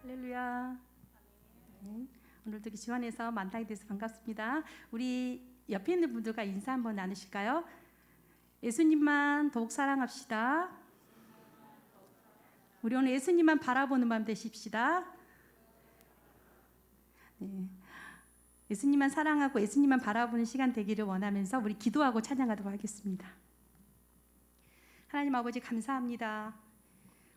할렐루야. 오늘도 지원해서 만나게 돼서 반갑습니다. 우리 옆에 있는 분들과 인사 한번 나누실까요? 예수님만 더욱 사랑합시다. 우리 오늘 예수님만 바라보는 밤 되십시다. 네. 예수님만 사랑하고 예수님만 바라보는 시간 되기를 원하면서 우리 기도하고 찬양하도록 하겠습니다. 하나님 아버지 감사합니다.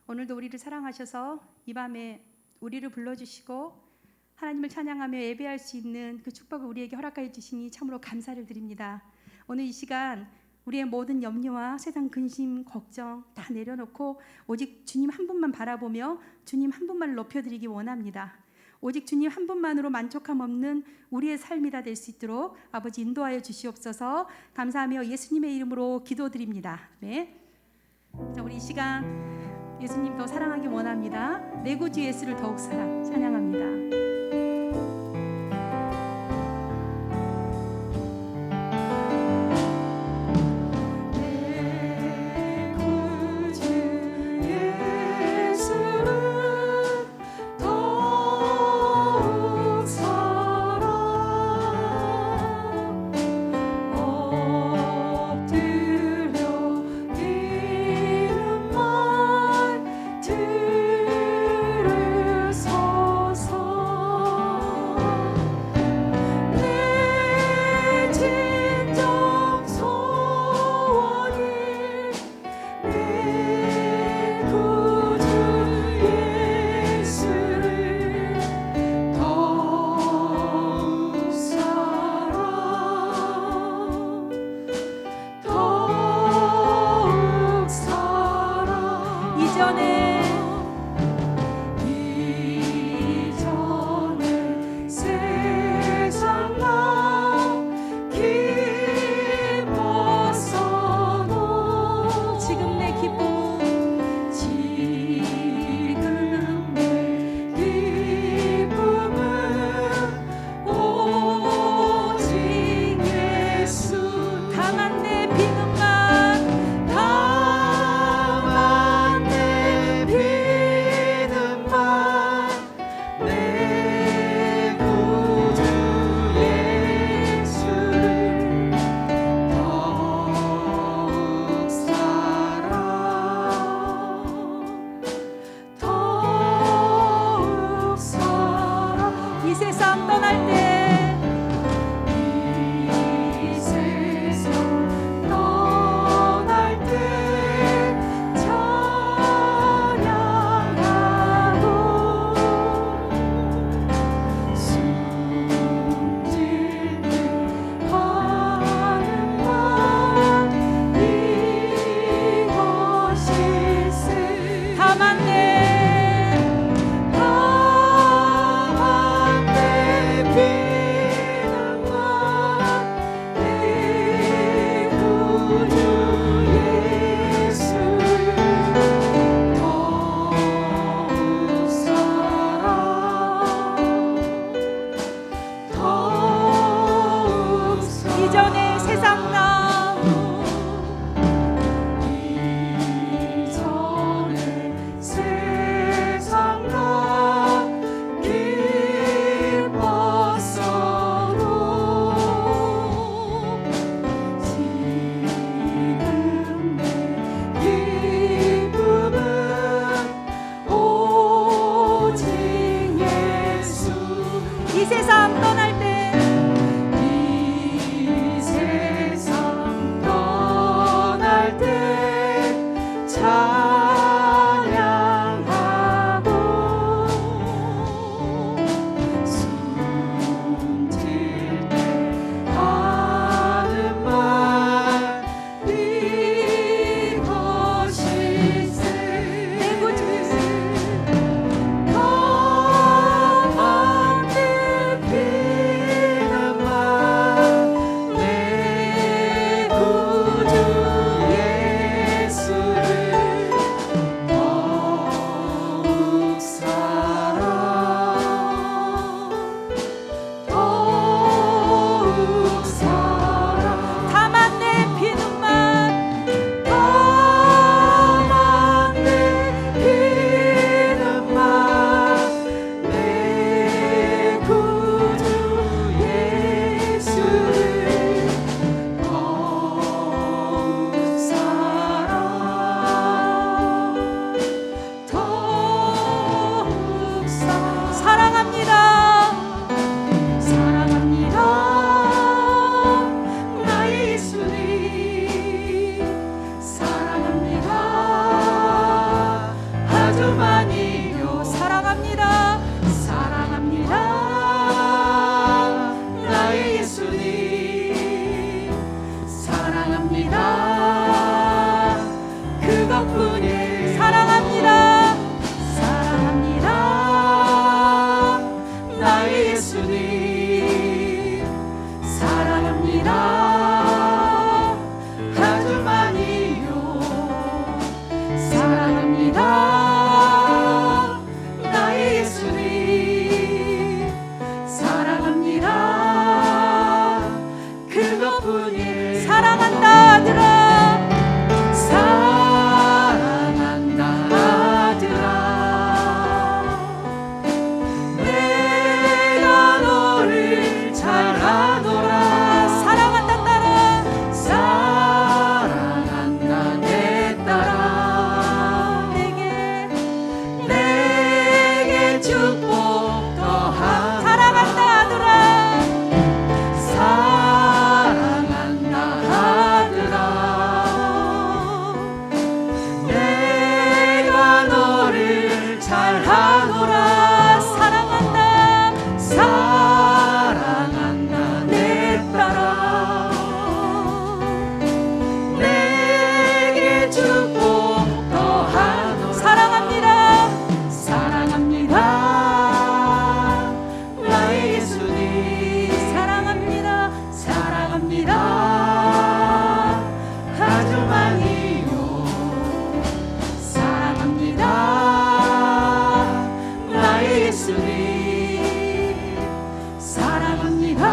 오늘도 우리를 사랑하셔서 이 밤에 우리를 불러주시고 하나님을 찬양하며 예배할 수 있는 그 축복을 우리에게 허락하여 주시니 참으로 감사를 드립니다. 오늘 이 시간 우리의 모든 염려와 세상 근심, 걱정 다 내려놓고 오직 주님 한 분만 바라보며 주님 한 분만을 높여드리기 원합니다. 오직 주님 한 분만으로 만족함 없는 우리의 삶이 다 될 수 있도록 아버지 인도하여 주시옵소서. 감사하며 예수님의 이름으로 기도드립니다. 네. 자, 우리 이 시간 예수님 더 사랑하기 원합니다. 내 구주 예수를 더욱 찬양합니다. 사랑합니다. 사랑합니다. 나의 예수님 사랑합니다. 그것뿐이 사랑합니다. 사랑합니다. 나의 예수님 사랑합니다. 아주 많이요 사랑합니다. 나의 예수님 사랑합니다. 그것뿐이 사랑한다 아들아. 사랑한다 아들아. 내가 너를 잘 아노라. 사랑한다 딸아. 사랑한다 내 딸아. 내게 축복 더하노라. 사랑한다 아들아. 사랑한다 아들아. 내가 너를 잘 아노라. 사랑한다. 사랑한다 내 딸아. 내게 축복 더하노라. 사랑합니다. 사랑합니다. 나의 예수님 사랑합니다. 사랑합니다. 아주 많이요 사랑합니다. 나의 예수님 사랑합니다.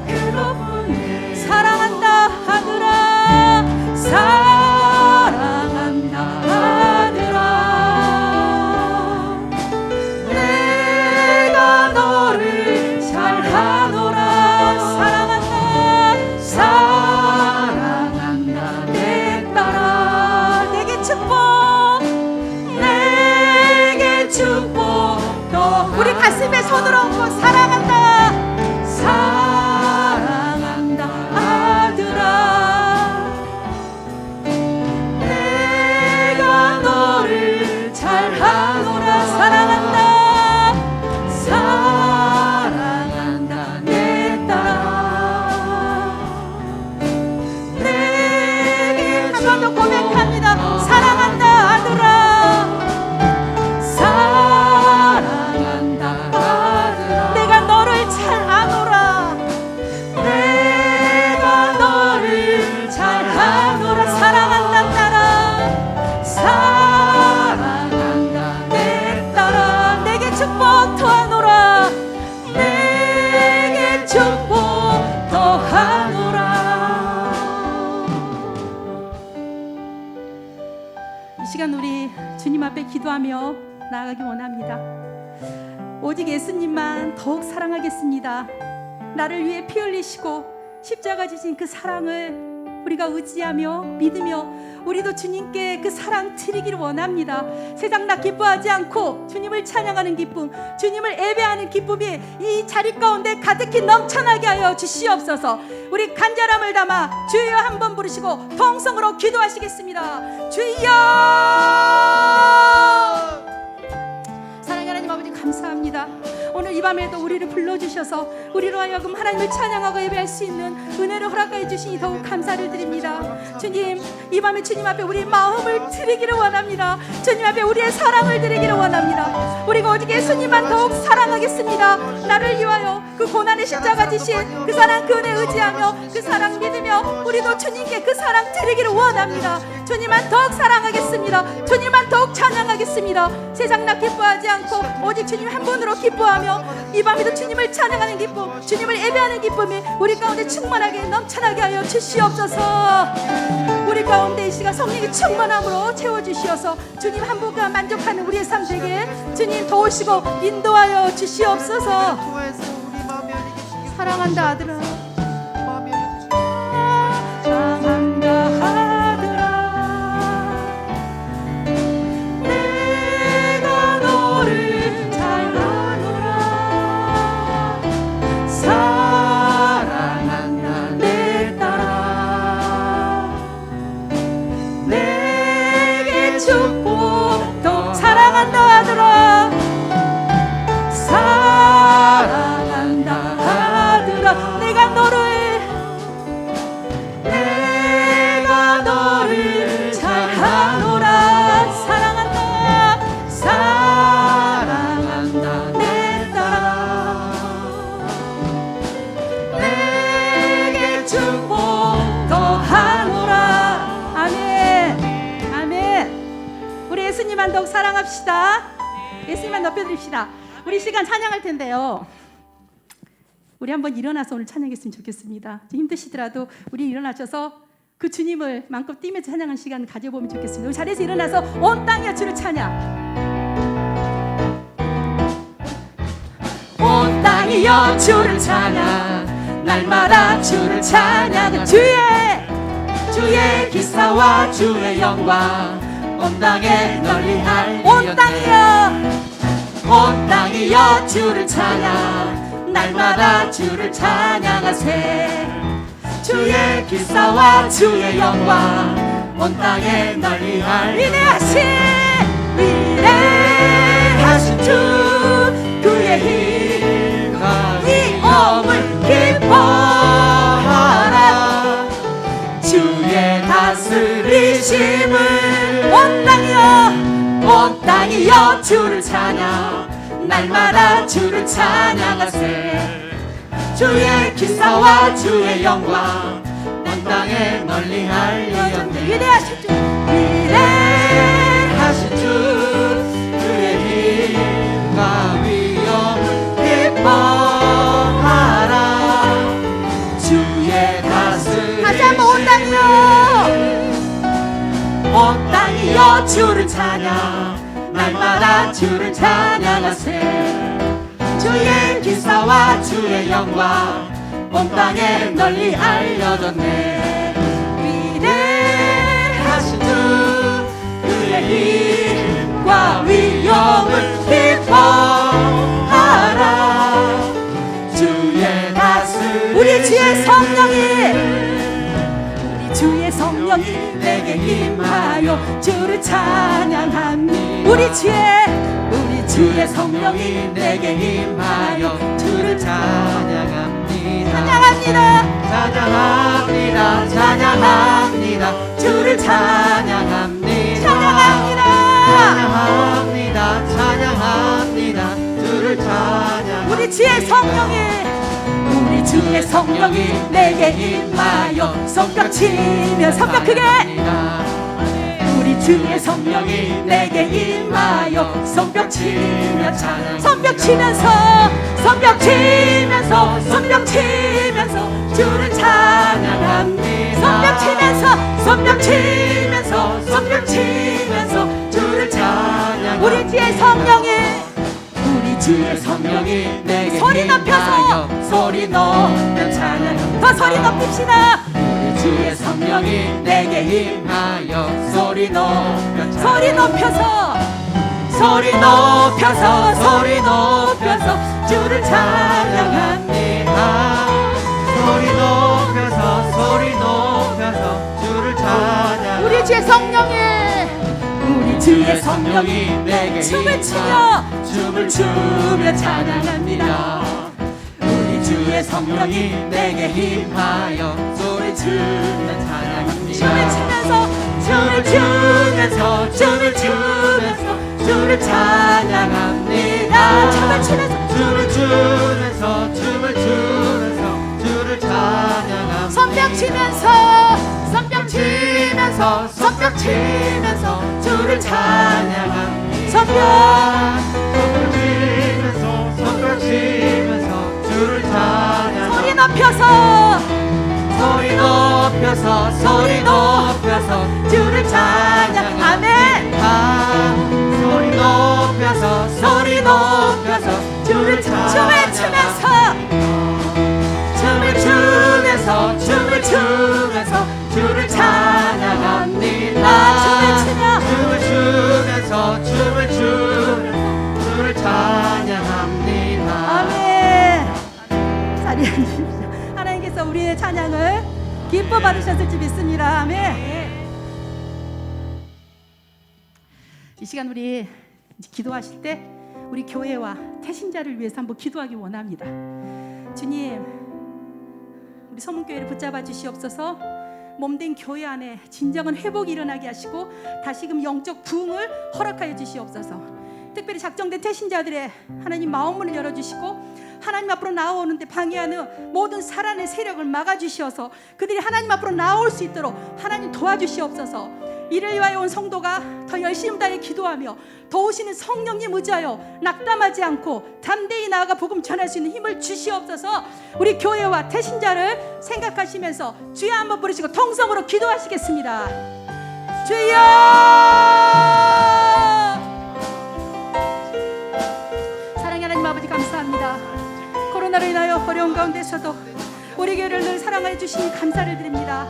그것뿐이 사랑한다 아들아. 사랑한다 아들아. 내가 너를 잘 아노라. 사랑한다. 사랑한다 내 딸아. 내게 축복. 내게 축복 더하노라. 우리 가슴에 손을 얹고 사랑한다. 사랑한다 아들아. 내가 너를 잘 아노라. 사랑한다. 사랑한다 내 딸아. 내게 한 번 더 고백합니다. 축복 사랑한다 아들아. 사랑한다 아들아. 내가 너를 잘 아노라. 내가 너를 잘 아노라. 사랑한다 딸아. 사랑한다 내 딸아. 내게 축복 더하노라. 내게 축복 더하노라. 이 시간 우리 주님 앞에 기도하며 나아가기 원합니다. 오직 예수님만 더욱 사랑하겠습니다. 나를 위해 피 흘리시고 십자가 지신 그 사랑을 우리가 의지하며 믿으며 우리도 주님께 그 사랑 드리기를 원합니다. 세상 나 기뻐하지 않고 주님을 찬양하는 기쁨, 주님을 예배하는 기쁨이 이 자리 가운데 가득히 넘쳐나게 하여 주시옵소서. 우리 간절함을 담아 주여 한번 부르시고 통성으로 기도하시겠습니다. 주여! 사랑하는 하나님 아버지 감사합니다. 오늘 이 밤에도 우리를 불러주셔서 우리로 하여금 하나님을 찬양하고 예배할 수 있는 은혜를 허락하여 주시니 더욱 감사를 드립니다. 주님, 이 밤에 주님 앞에 우리 마음을 드리기를 원합니다. 주님 앞에 우리의 사랑을 드리기를 원합니다. 우리가 오직 예수님만 더욱 사랑하겠습니다. 나를 위하여 그 고난의 십자가 지신 그 사랑, 그 은혜 의지하며 그 사랑 믿으며 우리도 주님께 그 사랑 드리기를 원합니다. 주님만 더욱 사랑하겠습니다. 주님만 더욱 찬양하겠습니다. 세상 나 기뻐하지 않고 오직 주님 한 분으로 기뻐하며 이 밤에도 주님을 찬양하는 기쁨, 주님을 예배하는 기쁨이 우리 가운데 충만하게 넘쳐나게 하여 주시옵소서. 우리 가운데 이 시간 성령의 충만함으로 채워주시어서 주님 한 분과 만족하는 우리의 삶 되게 주님 도우시고 인도하여 주시옵소서. 사랑한다 아들아. 사랑한다 아들아. 내가 너를 잘 아노라. 사랑한다 내 딸아. 내게 축복 더 사랑한다 사랑한다 하더라 사랑한다 하더라 내가 너를 잘하노라 사랑한다 사랑한다 내 딸아 내게 축복 더하노라 아멘 아멘 우리 예수님만 더욱 사랑합시다 예수님만 높여드립시다 우리 시간 찬양할 텐데요 우리 한번 일어나서 오늘 찬양했으면 좋겠습니다 힘드시더라도 우리 일어나셔서 그 주님을 마음껏 뛰면서 찬양하는 시간을 가져보면 좋겠습니다 우리 자리에서 일어나서 온 땅이여 주를 찬양 온 땅이여 주를 찬양 날마다 주를 찬양 주의 기사와 주의 영광 온 땅에 널리 알리었네 온 땅이여 주를 찬양 날마다 주를 찬양하세 주의 기사와 주의 영광 온 땅에 널리 알리하신 위대하신 주 그의 힘과 위엄을 기뻐하라 주의 다스리심을 온 땅이여 주를 찬양 날마다 주를 찬양하세 주의 기사와 주의 영광 온 땅에 널리 알리었네 위대하신 주 그의 힘과 위엄을 기뻐하라 주의 다스리심 다시 한번 온 땅이여 주를 찬양 날마다 주를 찬양하세 주의 기사와 주의 영광 온 땅에 널리 알려졌네 위대하신 주 그의 힘과 위엄을 기뻐하라 주의 다스리심 우리 주의 성령이 내게 임하여 주를 찬양합니다 우리 주의 성령이 내게 임하여 주를 찬양합니다 찬양합니다 주를 찬양합니다 주를 찬양합니다 우리 주의 성령이 내게 임하여 손뼉 치며 손뼉 크게 우리 주의 성령이 내게 임하여 손뼉 치며 찬양 손뼉 치면서 주를 찬양합니다 손뼉 치면서 주를 찬양합니다 우리 주의 성령이 내게 소리 높여서 찬양 더 소리 높입시다 우리 주의 성령이 내게 임하여 소리 높여서 주를 찬양합니다 소리 높여서 주를 찬양 우리 주의 성령이 내게 춤을 추며 찬양합니다 우리 주의 성령이 내게 임하여 소리 추며 찬양합니다 춤을 추면서 주를 찬양합니다 춤을 추면서 주를 찬양합니다 손뼉 치면서 주를 찬양합니다 손뼉 치면서 주를 찬양합니다 소리 높여서 주를 찬양 아멘 소리 높여서 주를 찬양 춤을 추면서 주를 찬양합니다 춤을 추면서 주를 찬양합니다 아멘 자리에 앉으십시오 하나님께서 우리의 찬양을 기뻐 받으셨을 줄 믿습니다 아멘 이 시간 우리 기도하실 때 우리 교회와 태신자를 위해서 한번 기도하기 원합니다. 주님, 우리 서문교회를 붙잡아 주시옵소서. 몸된 교회 안에 진정한 회복이 일어나게 하시고 다시금 영적 부흥을 허락하여 주시옵소서. 특별히 작정된 태신자들의 하나님 마음문을 열어주시고 하나님 앞으로 나아오는데 방해하는 모든 사단의 세력을 막아주시어서 그들이 하나님 앞으로 나올 수 있도록 하나님 도와주시옵소서. 이를 위하여 온 성도가 더 열심히 다해 기도하며 도우시는 성령님 의지하여 낙담하지 않고 담대히 나아가 복음 전할 수 있는 힘을 주시옵소서. 우리 교회와 태신자를 생각하시면서 주여 한번 부르시고 통성으로 기도하시겠습니다. 주여! 사랑의 하나님 아버지 감사합니다. 코로나로 인하여 어려운 가운데서도 우리 교회를 늘 사랑해 주시니 감사를 드립니다.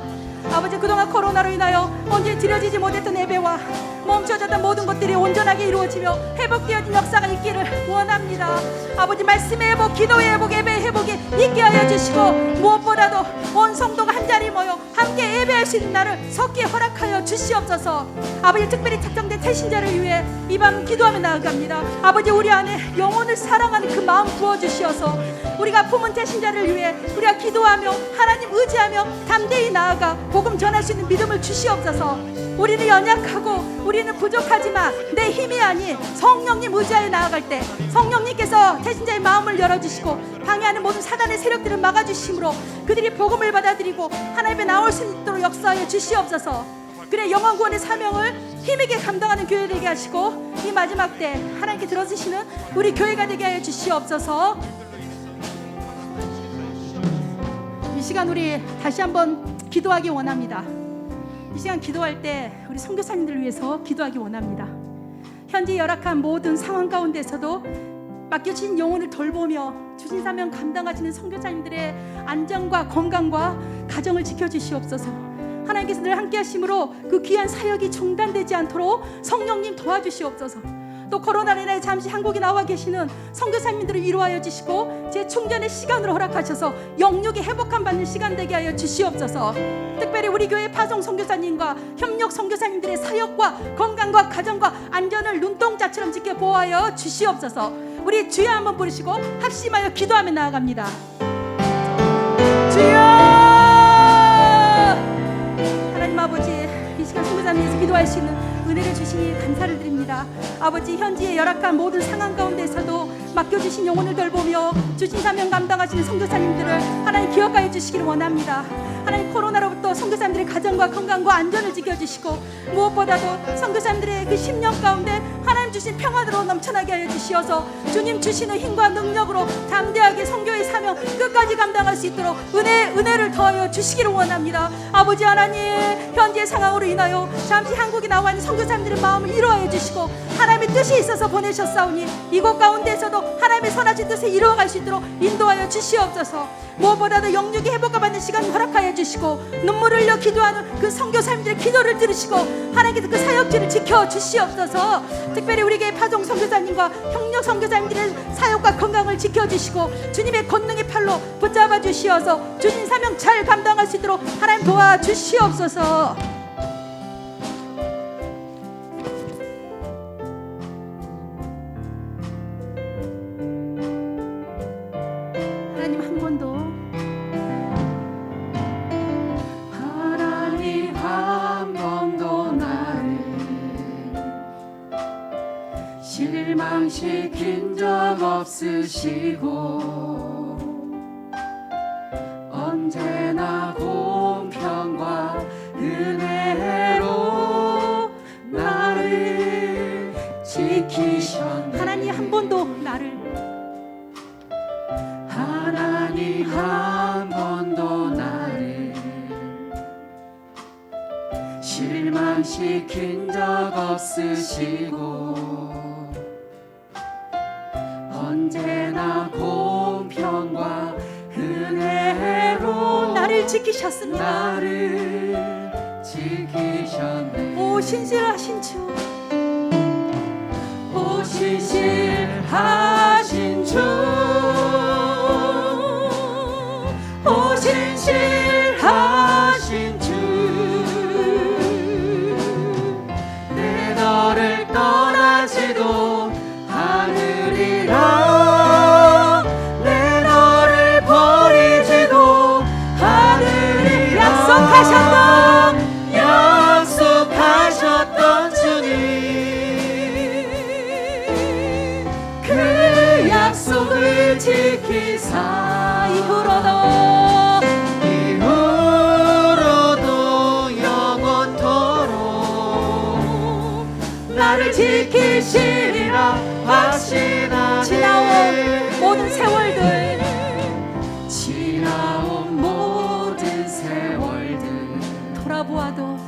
아버지, 그동안 코로나로 인하여 언제 드려지지 못했던 예배와 멈춰졌던 모든 것들이 온전하게 이루어지며 회복되어진 역사가 있기를 원합니다. 아버지, 말씀의 회복, 기도의 회복, 예배의 회복이 있게 하여 주시고 무엇보다도 온 성도가 한자리 모여 함께 예배할 수 있는 날을 섞게 허락하여 주시옵소서. 아버지, 특별히 작정된 태신자를 위해 이 밤 기도하며 나아갑니다. 아버지, 우리 안에 영혼을 사랑하는 그 마음 부어주시어서 우리가 품은 태신자를 위해 우리가 기도하며 하나님 의지하며 담대히 나아가 복음 전할 수 있는 믿음을 주시옵소서. 우리는 연약하고 우리는 부족하지만 내 힘이 아닌 성령님 의지하여 나아갈 때 성령님께서 태신자의 마음을 열어주시고 방해하는 모든 사단의 세력들을 막아주심으로 그들이 복음을 받아들이고 하나님께 나올 수 있도록 역사하여 주시옵소서. 그래 영원 구원의 사명을 힘있게 감당하는 교회 되게 하시고 이 마지막 때 하나님께 들어주시는 우리 교회가 되게 하여 주시옵소서. 이 시간 우리 다시 한번 기도하기 원합니다. 이 시간 기도할 때 우리 선교사님들을 위해서 기도하기 원합니다. 현재 열악한 모든 상황 가운데서도 맡겨진 영혼을 돌보며 주신 사명 감당하시는 선교사님들의 안전과 건강과 가정을 지켜주시옵소서. 하나님께서 늘 함께 하심으로 그 귀한 사역이 중단되지 않도록 성령님 도와주시옵소서. 또 코로나로 인해 잠시 한국에 나와 계시는 선교사님들을 위로하여 주시고 재충전의 시간을 허락하셔서 영육이 회복함 받는 시간 되게 하여 주시옵소서. 특별히 우리 교회 파송 선교사님과 협력 선교사님들의 사역과 건강과 가정과 안전을 눈동자처럼 지켜 보호하여 주시옵소서. 우리 주여 한번 부르시고 합심하여 기도하며 나아갑니다. 주여! 하나님 아버지, 이 시간 선교사님 위해서 기도할 수 있는 은혜를 주시니 감사를 드립니다. 아버지, 현지의 열악한 모든 상황 가운데서도 맡겨주신 영혼을 돌보며 주신 사명 감당하시는 선교사님들을 하나님 기억하여 주시기를 원합니다. 하나님, 코로나로부터 선교사님들의 가정과 건강과 안전을 지켜주시고 무엇보다도 선교사님들의 그 10년 가운데 하나님 주신 평안으로 넘쳐나게 하여 주시어서 주님 주시는 힘과 능력으로 담대하게 선교의 사명 끝까지 감당할 수 있도록 은혜를 더하여 주시기를 원합니다. 아버지 하나님, 현재의 상황으로 인하여 잠시 한국에 나와 있는 선교사님들의 마음을 이루어해 주시고 하나님의 뜻이 있어서 보내셨사오니 이곳 가운데에서도 하나님의 선하신 뜻을 이루어갈 수 있도록 인도하여 주시옵소서. 무엇보다도 영육이 회복과 받는 시간을 허락하여 주시고 눈물을 흘려 기도하는 그 선교사님들의 기도를 들으시고 하나님께서 그 사역지를 지켜 주시옵소서. 특별히 우리 교회 파종 선교사님과 협력 선교사님들의 사역과 건강을 지켜 주시고 주님의 권능의 팔로 붙잡아 주시어서 주님 사명 잘 감당할 수 있도록 하나님 도와 주시옵소서. 하나님 한 번 더 실망시킨 적 없으시고 언제나 공평과 은혜로 나를 지키셨네. 하나님 한 번 더 나를 하나님 한 번 더 나를 실망시킨 적 없으시고 언제나 공평과 은혜로 나를 지키셨습니다. 나를 지키셨네. 오 신실하신 주, 오 신실하신 주, 오 신실하신 주, 내 너를 떠나지도 약속을 지키사 이후로도 영원토록 나를 지키시리라 확신하네. 지나온 모든 세월들 지나온 모든 세월들 돌아보아도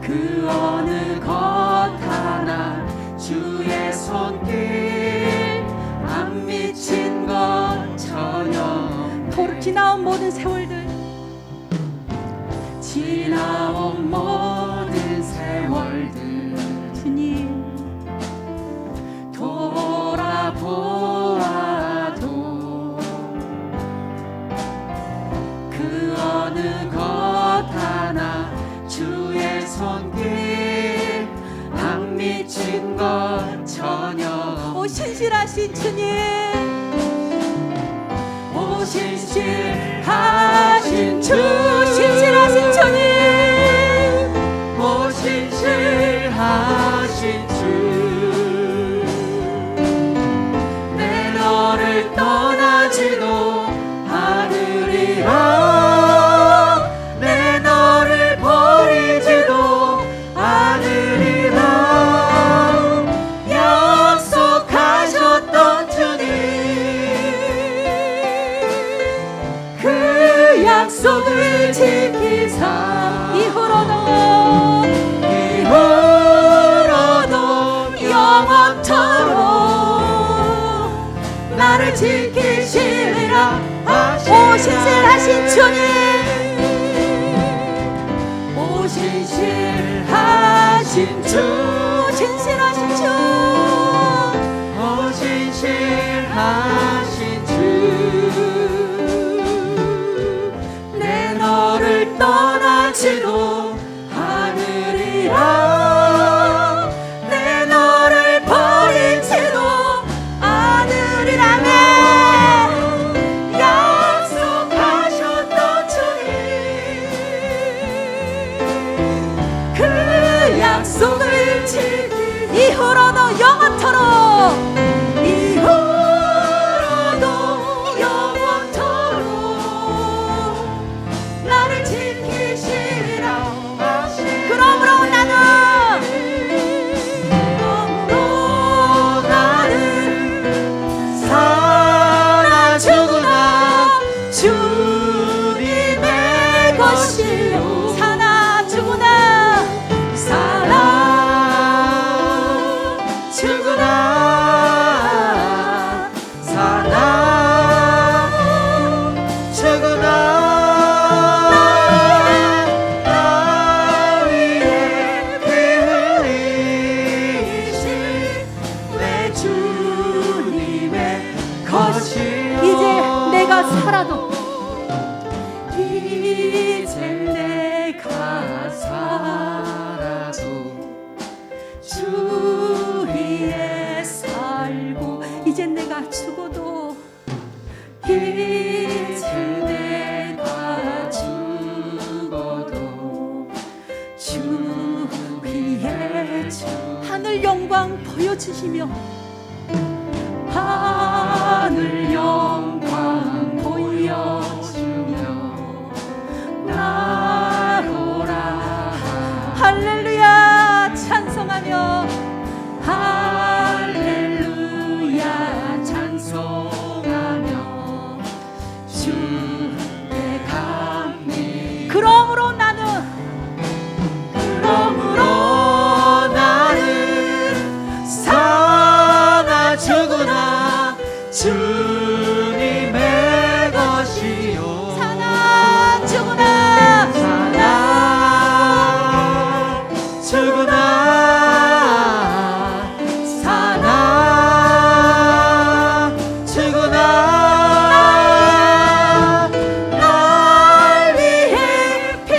그 어느 것 하나 주의 손길 안 미친 것 전혀 지나온 모든 세월들 지나온 모든 세월들 주님 돌아보아도 그 어느 것 하나 주의 손길 안 미친 것 전혀 오 신실하신 주님 오 신실하신 주 신실하신 주님 오 신실하신 주 내 너를 떠나지도 않으리라 내 너를 버리지도 않으리라 약속하셨던 주님 그 약속을 지키사 이후로도 영원토록 나를 지키시리라 오 신실하신 주님 오 신실하신 주 신실하신 주 오 신실하신 주 내 너를 떠나지도 않으리라 내 너를 버리지도 않으리라네 약속하셨던 주님 그 약속을 지키 이후로도 영원토록 나를 지키시리라 그러므로 나는 살아 죽으나 주님의 것이요 사나 죽으나 살아 죽으나 살아 죽으나 나 위에 피 흘리신 내 주님의 것이요 이제 내가 살아도 이제 내가 살아도 주 위에 살고 이제 내가 죽어도 이제 내가 죽어도 주 위에 하늘 영광 보여주시며 하늘 영광 보여주며 나로라 할렐루야 찬송하며 할렐루야 찬송하며 주께 감히 그러므로 나는 사나 죽으나 주님의 것이요 사나 죽으나 사나 죽으나 사나 죽으나 날 위해 피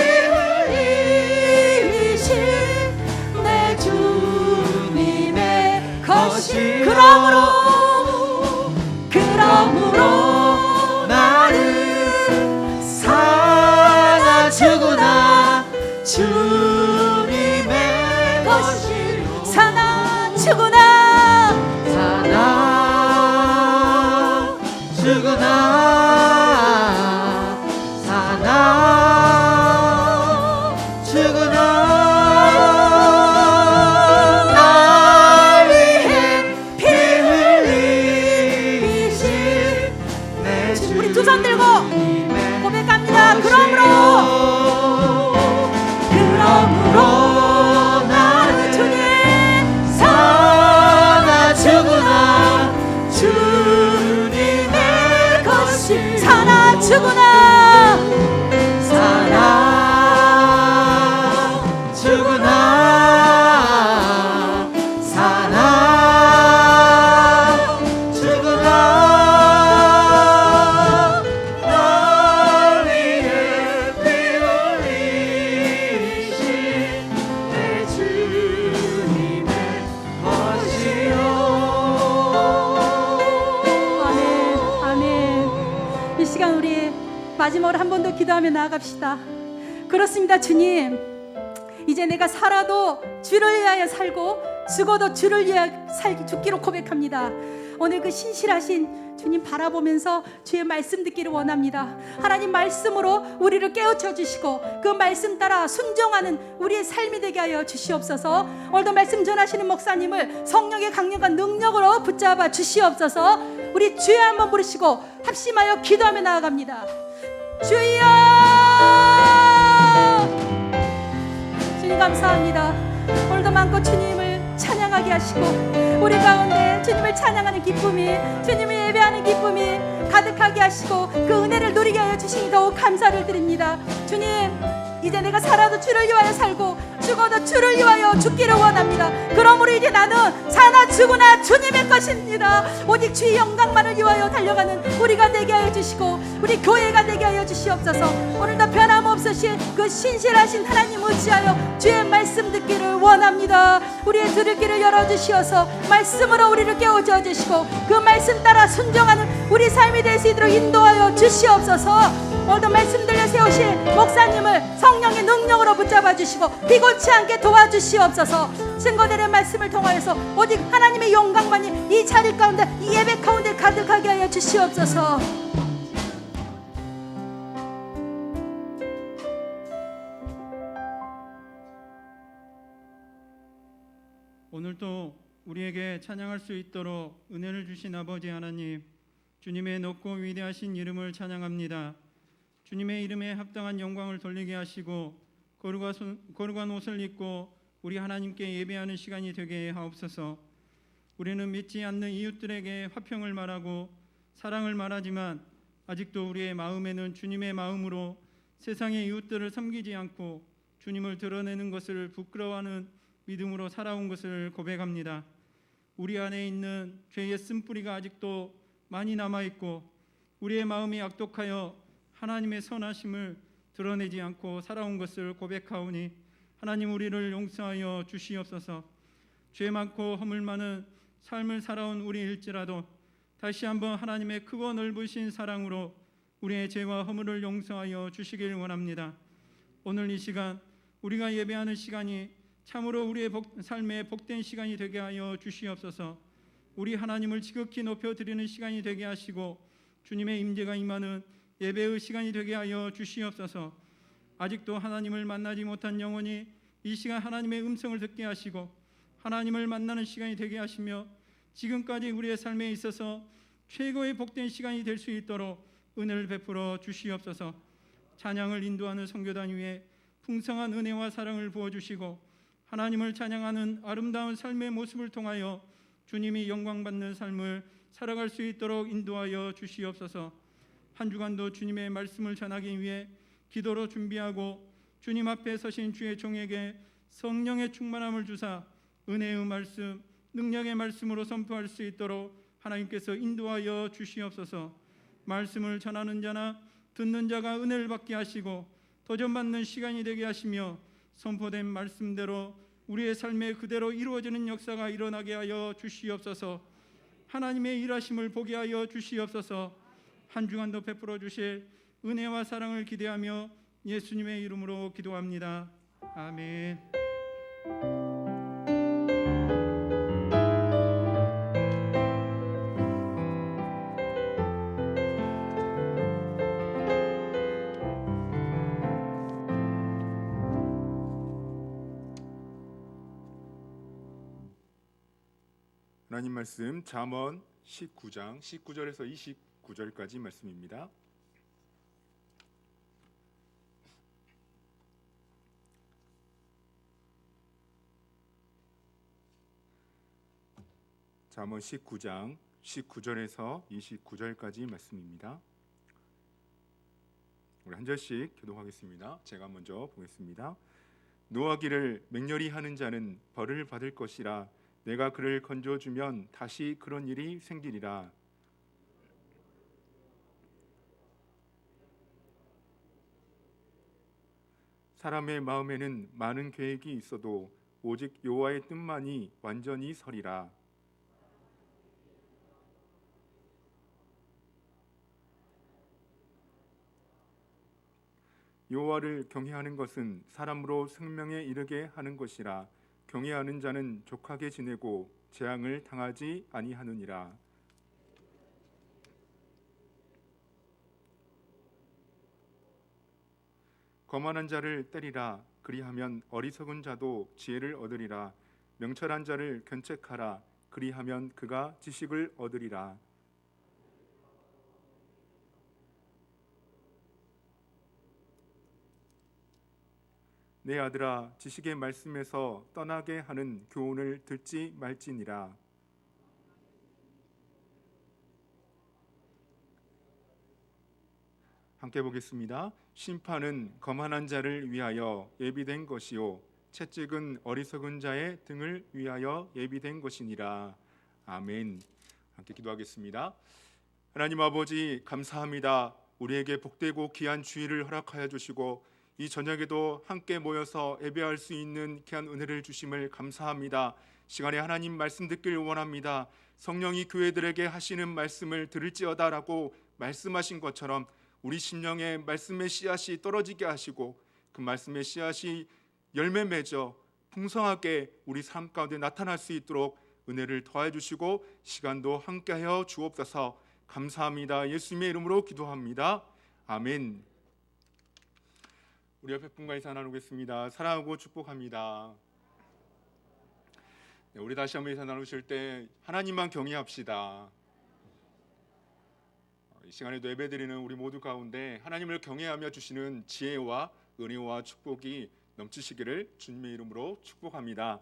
것이요 사나 죽으나 사나 죽으나 사나 죽으나 날 위해 피 흘리신 내 주 우리 두 손 들고 고백합니다. 그러므로 나는 주님 사나 죽으나 주님의 것이 사나 죽으나 사나 죽으나 사나 죽으나 날 위해 피 흘리신 내 주님의 것이요 아멘 아멘. 이 시간 우리 마지막으로 한 번 더 기도하며 나아갑시다. 그렇습니다. 주님, 이제 내가 살아도 주를 위하여 살고 죽어도 주를 위하여 죽기로 고백합니다. 오늘 그 신실하신 주님 바라보면서 주의 말씀 듣기를 원합니다. 하나님 말씀으로 우리를 깨우쳐 주시고 그 말씀 따라 순종하는 우리의 삶이 되게 하여 주시옵소서. 오늘도 말씀 전하시는 목사님을 성령의 강력한 능력으로 붙잡아 주시옵소서. 우리 주여 한번 부르시고 합심하여 기도하며 나아갑니다. 주여! 주님 감사합니다. 오늘도 많고 주님을 찬양하게 하시고 우리 가운데 주님을 찬양하는 기쁨이, 주님을 예배하는 기쁨이 가득하게 하시고 그 은혜를 누리게 하여 주시니 더욱 감사를 드립니다. 주님, 이제 내가 살아도 주를 위하여 살고 죽어도 주를 위하여 죽기를 원합니다. 그러므로 이제 나는 사나 죽으나 주님의 것입니다. 오직 주의 영광만을 위하여 달려가는 우리가 되게 하여 주시고 우리 교회가 되게 하여 주시옵소서. 오늘도 변함없으신 그 신실하신 하나님 의지하여 주의 말씀 듣기를 원합니다. 우리의 들을 길을 열어주시어서 말씀으로 우리를 깨워줘 주시고 그 말씀 따라 순종하는 우리 삶이 될 수 있도록 인도하여 주시옵소서. 오늘도 말씀 들려 세우신 목사님을 성령의 능력으로 붙잡아 주시고 비고치 않게 도와주시옵소서. 증거들의 말씀을 통하여서 오직 하나님의 영광만이 이 자리 가운데, 이 예배 가운데 가득하게 하여 주시옵소서. 오늘도 우리에게 찬양할 수 있도록 은혜를 주신 아버지 하나님, 주님의 높고 위대하신 이름을 찬양합니다. 주님의 이름에 합당한 영광을 돌리게 하시고 거룩한 옷을 입고 우리 하나님께 예배하는 시간이 되게 하옵소서. 우리는 믿지 않는 이웃들에게 화평을 말하고 사랑을 말하지만 아직도 우리의 마음에는 주님의 마음으로 세상의 이웃들을 섬기지 않고 주님을 드러내는 것을 부끄러워하는 믿음으로 살아온 것을 고백합니다. 우리 안에 있는 죄의 쓴뿌리가 아직도 많이 남아있고 우리의 마음이 악독하여 하나님의 선하심을 드러내지 않고 살아온 것을 고백하오니 하나님 우리를 용서하여 주시옵소서. 죄 많고 허물 많은 삶을 살아온 우리일지라도 다시 한번 하나님의 크고 넓으신 사랑으로 우리의 죄와 허물을 용서하여 주시길 원합니다. 오늘 이 시간 우리가 예배하는 시간이 참으로 우리의 삶의 복된 시간이 되게 하여 주시옵소서. 우리 하나님을 지극히 높여드리는 시간이 되게 하시고 주님의 임재가 임하는 예배의 시간이 되게 하여 주시옵소서. 아직도 하나님을 만나지 못한 영혼이 이 시간 하나님의 음성을 듣게 하시고 하나님을 만나는 시간이 되게 하시며 지금까지 우리의 삶에 있어서 최고의 복된 시간이 될 수 있도록 은혜를 베풀어 주시옵소서. 찬양을 인도하는 선교단 위에 풍성한 은혜와 사랑을 부어주시고 하나님을 찬양하는 아름다운 삶의 모습을 통하여 주님이 영광받는 삶을 살아갈 수 있도록 인도하여 주시옵소서. 한 주간도 주님의 말씀을 전하기 위해 기도로 준비하고 주님 앞에 서신 주의 종에게 성령의 충만함을 주사 은혜의 말씀, 능력의 말씀으로 선포할 수 있도록 하나님께서 인도하여 주시옵소서. 말씀을 전하는 자나 듣는 자가 은혜를 받게 하시고 도전받는 시간이 되게 하시며 선포된 말씀대로 우리의 삶에 그대로 이루어지는 역사가 일어나게 하여 주시옵소서. 하나님의 일하심을 보게 하여 주시옵소서. 한 주간도 베풀어 주실 은혜와 사랑을 기대하며 예수님의 이름으로 기도합니다. 아멘. 하나님 말씀 잠언 19장 19절에서 29절까지 말씀입니다. 잠언 19장 19절에서 29절까지 말씀입니다. 우리 한 절씩 교독하겠습니다. 제가 먼저 보겠습니다. 노하기를 맹렬히 하는 자는 벌을 받을 것이라. 내가 그를 건져주면 다시 그런 일이 생기리라. 사람의 마음에는 많은 계획이 있어도 오직 여호와의 뜻만이 완전히 서리라. 여호와를 경외하는 것은 사람으로 생명에 이르게 하는 것이라. 경외하는 자는 족하게 지내고 재앙을 당하지 아니하느니라. 거만한 자를 때리라. 그리하면 어리석은 자도 지혜를 얻으리라. 명철한 자를 견책하라. 그리하면 그가 지식을 얻으리라. 내 아들아, 지식의 말씀에서 떠나게 하는 교훈을 듣지 말지니라. 함께 보겠습니다. 심판은 거만한 자를 위하여 예비된 것이요 채찍은 어리석은 자의 등을 위하여 예비된 것이니라. 아멘. 함께 기도하겠습니다. 하나님 아버지, 감사합니다. 우리에게 복되고 귀한 주일을 허락하여 주시고 이 저녁에도 함께 모여서 예배할 수 있는 귀한 은혜를 주심을 감사합니다. 시간에 하나님 말씀 듣길 원합니다. 성령이 교회들에게 하시는 말씀을 들을지어다라고 말씀하신 것처럼 우리 심령에 말씀의 씨앗이 떨어지게 하시고 그 말씀의 씨앗이 열매 맺어 풍성하게 우리 삶 가운데 나타날 수 있도록 은혜를 더해 주시고 시간도 함께하여 주옵소서. 감사합니다. 예수님의 이름으로 기도합니다. 아멘. 우리 옆에 분과 인사 나누겠습니다. 사랑하고 축복합니다. 네, 우리 다시 한번 인사 나누실 때 하나님만 경외합시다. 이 시간에도 예배드리는 우리 모두 가운데 하나님을 경외하며 주시는 지혜와 은혜와 축복이 넘치시기를 주님의 이름으로 축복합니다.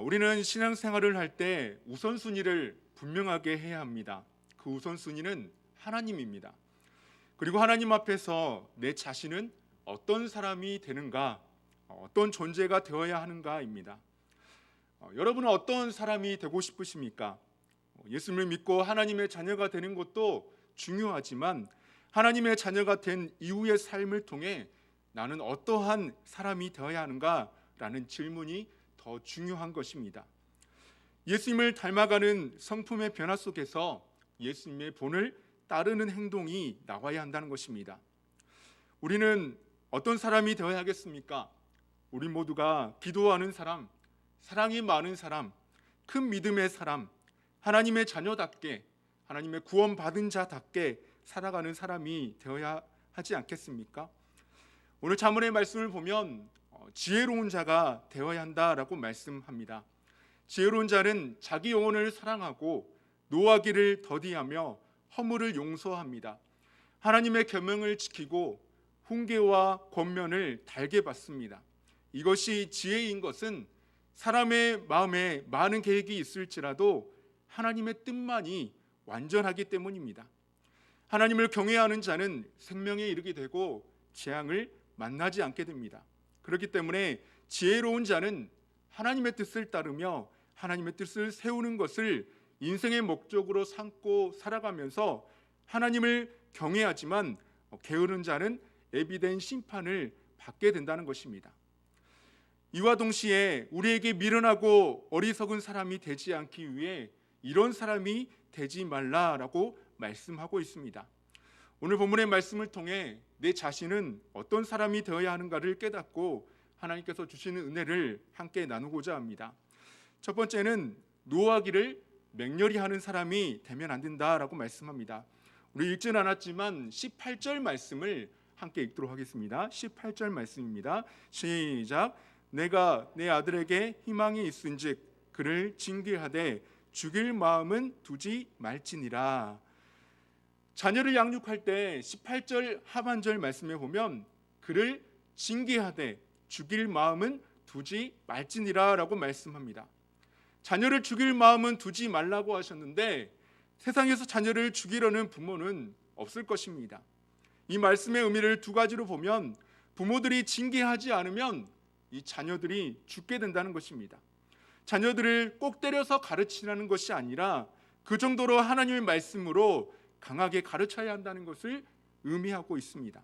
우리는 신앙생활을 할 때 우선순위를 분명하게 해야 합니다. 그 우선순위는 하나님입니다. 그리고 하나님 앞에서 내 자신은 어떤 사람이 되는가, 어떤 존재가 되어야 하는가입니다. 여러분은 어떤 사람이 되고 싶으십니까? 예수님을 믿고 하나님의 자녀가 되는 것도 중요하지만 하나님의 자녀가 된 이후의 삶을 통해 나는 어떠한 사람이 되어야 하는가라는 질문이 더 중요한 것입니다. 예수님을 닮아가는 성품의 변화 속에서 예수님의 본을 따르는 행동이 나와야 한다는 것입니다. 우리는 어떤 사람이 되어야 하겠습니까? 우리 모두가 기도하는 사람, 사랑이 많은 사람, 큰 믿음의 사람, 하나님의 자녀답게, 하나님의 구원받은 자답게 살아가는 사람이 되어야 하지 않겠습니까? 오늘 잠언의 말씀을 보면 지혜로운 자가 되어야 한다라고 말씀합니다. 지혜로운 자는 자기 영혼을 사랑하고 노하기를 더디하며 허물을 용서합니다. 하나님의 계명을 지키고 훈계와 권면을 달게 받습니다. 이것이 지혜인 것은 사람의 마음에 많은 계획이 있을지라도 하나님의 뜻만이 완전하기 때문입니다. 하나님을 경외하는 자는 생명에 이르게 되고 재앙을 만나지 않게 됩니다. 그렇기 때문에 지혜로운 자는 하나님의 뜻을 따르며 하나님의 뜻을 세우는 것을 인생의 목적으로 삼고 살아가면서 하나님을 경외하지만 게으른 자는 예비된 심판을 받게 된다는 것입니다. 이와 동시에 우리에게 미련하고 어리석은 사람이 되지 않기 위해 이런 사람이 되지 말라라고 말씀하고 있습니다. 오늘 본문의 말씀을 통해 내 자신은 어떤 사람이 되어야 하는가를 깨닫고 하나님께서 주시는 은혜를 함께 나누고자 합니다. 첫 번째는 노하기를 맹렬히 하는 사람이 되면 안 된다라고 말씀합니다. 우리 읽진 않았지만 18절 말씀을 함께 읽도록 하겠습니다. 18절 말씀입니다. 시작. 내가 내 아들에게 희망이 있은즉 그를 징계하되 죽일 마음은 두지 말지니라. 자녀를 양육할 때 18절 하반절 말씀에 보면 그를 징계하되 죽일 마음은 두지 말지니라 라고 말씀합니다. 자녀를 죽일 마음은 두지 말라고 하셨는데 세상에서 자녀를 죽이려는 부모는 없을 것입니다. 이 말씀의 의미를 두 가지로 보면 부모들이 징계하지 않으면 이 자녀들이 죽게 된다는 것입니다. 자녀들을 꼭 때려서 가르치라는 것이 아니라 그 정도로 하나님의 말씀으로 강하게 가르쳐야 한다는 것을 의미하고 있습니다.